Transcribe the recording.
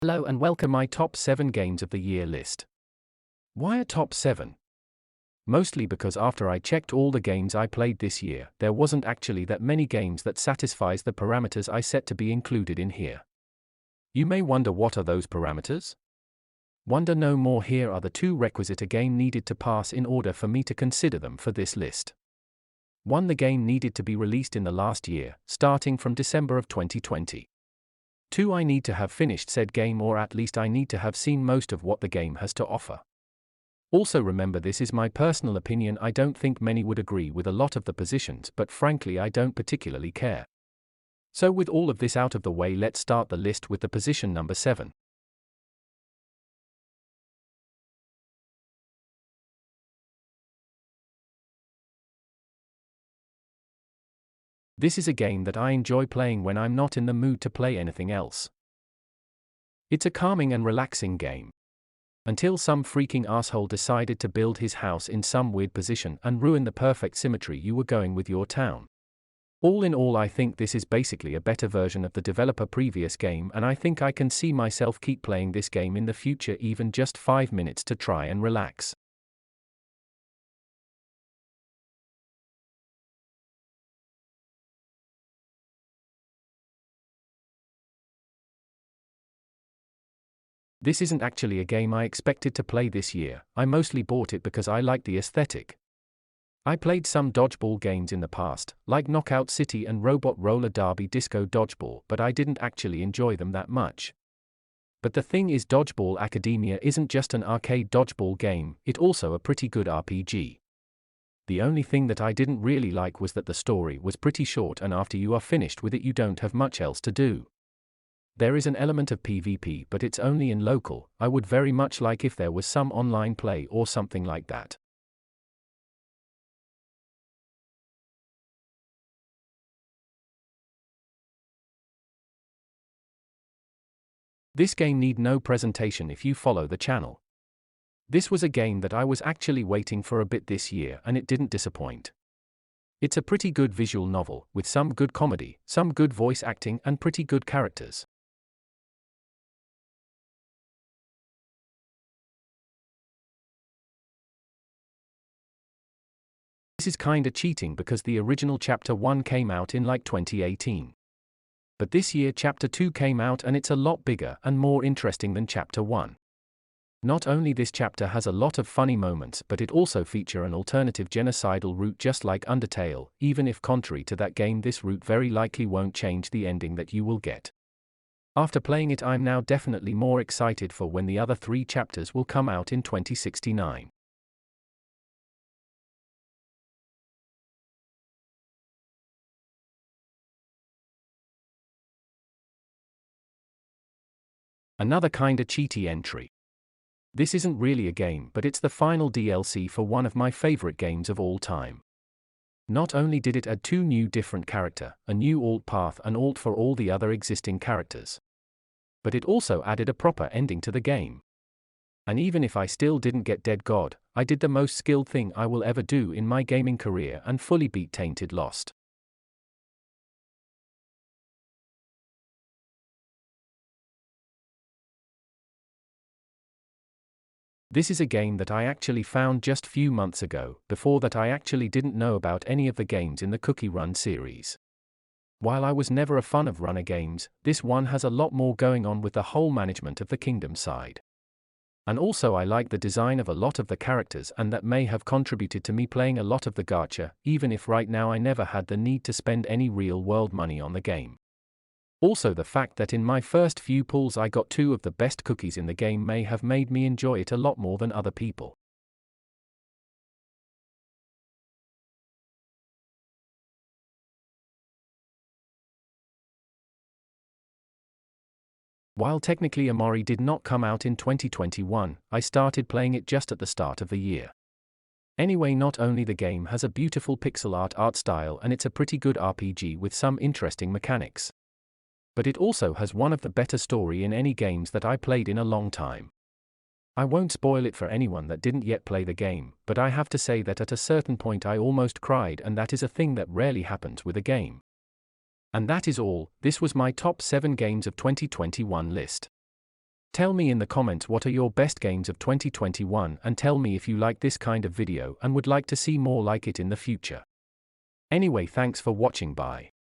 Hello and welcome my top 7 games of the year list. Why a top 7? Mostly because after I checked all the games I played this year, there wasn't actually that many games that satisfies the parameters I set to be included in here. You may wonder, what are those parameters? Wonder no more. Here are the 2 requisite a game needed to pass in order for me to consider them for this list. 1. The game needed to be released in the last year, starting from December of 2020. 2. I need to have finished said game, or at least I need to have seen most of what the game has to offer. Also remember, this is my personal opinion. I don't think many would agree with a lot of the positions, but frankly I don't particularly care. So with all of this out of the way, let's start the list with the position number 7. This is a game that I enjoy playing when I'm not in the mood to play anything else. It's a calming and relaxing game. Until some freaking asshole decided to build his house in some weird position and ruin the perfect symmetry you were going with your town. All in all, I think this is basically a better version of the developer previous game, and I think I can see myself keep playing this game in the future, even just 5 minutes to try and relax. This isn't actually a game I expected to play this year. I mostly bought it because I like the aesthetic. I played some dodgeball games in the past, like Knockout City and Robot Roller Derby Disco Dodgeball, but I didn't actually enjoy them that much. But the thing is, Dodgeball Academia isn't just an arcade dodgeball game, it's also a pretty good RPG. The only thing that I didn't really like was that the story was pretty short, and after you are finished with it you don't have much else to do. There is an element of PvP, but it's only in local. I would very much like if there was some online play or something like that. This game need no presentation if you follow the channel. This was a game that I was actually waiting for a bit this year, and it didn't disappoint. It's a pretty good visual novel, with some good comedy, some good voice acting, and pretty good characters. This is kinda cheating because the original Chapter 1 came out in like 2018. But this year Chapter 2 came out, and it's a lot bigger and more interesting than Chapter 1. Not only this chapter has a lot of funny moments, but it also features an alternative genocidal route just like Undertale. Even if contrary to that game, this route very likely won't change the ending that you will get. After playing it, I'm now definitely more excited for when the other 3 chapters will come out in 2069. Another kinda cheaty entry. This isn't really a game, but it's the final DLC for one of my favorite games of all time. Not only did it add 2 new different characters, a new alt path and alt for all the other existing characters, but it also added a proper ending to the game. And even if I still didn't get Dead God, I did the most skilled thing I will ever do in my gaming career and fully beat Tainted Lost. This is a game that I actually found just few months ago. Before that I actually didn't know about any of the games in the Cookie Run series. While I was never a fan of runner games, this one has a lot more going on with the whole management of the kingdom side. And also I like the design of a lot of the characters, and that may have contributed to me playing a lot of the gacha, even if right now I never had the need to spend any real world money on the game. Also, the fact that in my first few pulls I got 2 of the best cookies in the game may have made me enjoy it a lot more than other people. While technically Amori did not come out in 2021, I started playing it just at the start of the year. Anyway, not only the game has a beautiful pixel art style, and it's a pretty good RPG with some interesting mechanics, but it also has one of the better story in any games that I played in a long time. I won't spoil it for anyone that didn't yet play the game, but I have to say that at a certain point I almost cried, and that is a thing that rarely happens with a game. And that is all. This was my top 7 games of 2021 list. Tell me in the comments what are your best games of 2021 and tell me if you like this kind of video and would like to see more like it in the future. Anyway, thanks for watching, bye.